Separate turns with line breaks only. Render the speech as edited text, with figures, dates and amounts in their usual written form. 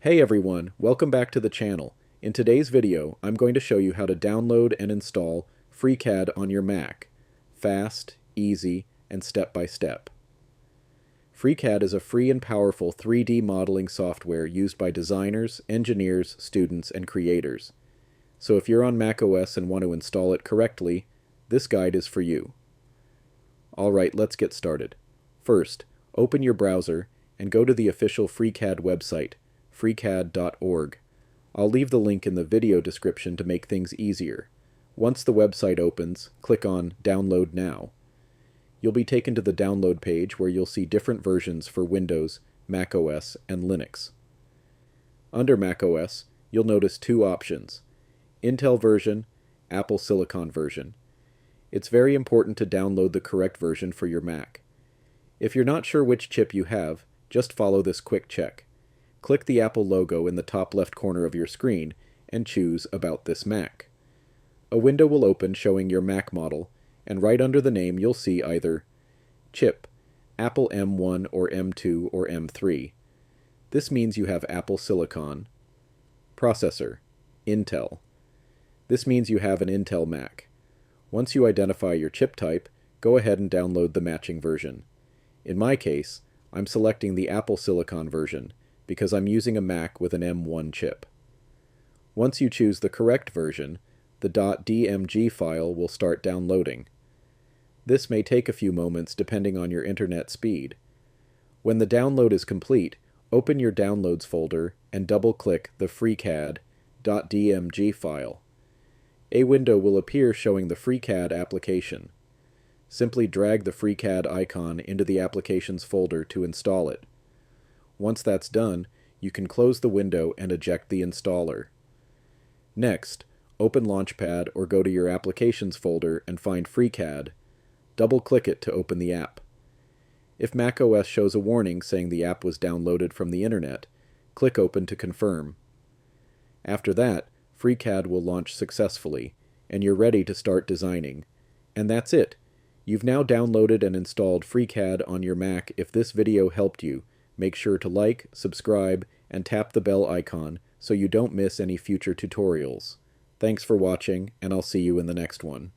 Hey everyone, welcome back to the channel. In today's video, I'm going to show you how to download and install FreeCAD on your Mac. Fast, easy, and step-by-step. FreeCAD is a free and powerful 3D modeling software used by designers, engineers, students, and creators. So if you're on macOS and want to install it correctly, this guide is for you. Alright, let's get started. First, open your browser and go to the official FreeCAD website, FreeCAD.org. I'll leave the link in the video description to make things easier. Once the website opens, click on Download Now. You'll be taken to the download page where you'll see different versions for Windows, macOS, and Linux. Under macOS, you'll notice two options: Intel version, Apple Silicon version. It's very important to download the correct version for your Mac. If you're not sure which chip you have, just follow this quick check. Click the Apple logo in the top left corner of your screen and choose About this Mac. A window will open showing your Mac model, and right under the name you'll see either Chip, Apple M1 or M2 or M3. This means you have Apple Silicon. Processor, Intel. This means you have an Intel Mac. Once you identify your chip type, go ahead and download the matching version. In my case, I'm selecting the Apple Silicon version, because I'm using a Mac with an M1 chip. Once you choose the correct version, the .dmg file will start downloading. This may take a few moments depending on your internet speed. When the download is complete, open your Downloads folder and double-click the FreeCAD .dmg file. A window will appear showing the FreeCAD application. Simply drag the FreeCAD icon into the Applications folder to install it. Once that's done, you can close the window and eject the installer. Next, open Launchpad or go to your Applications folder and find FreeCAD. Double-click it to open the app. If macOS shows a warning saying the app was downloaded from the internet, click Open to confirm. After that, FreeCAD will launch successfully, and you're ready to start designing. And that's it! You've now downloaded and installed FreeCAD on your Mac. If this video helped you, make sure to like, subscribe, and tap the bell icon so you don't miss any future tutorials. Thanks for watching, and I'll see you in the next one.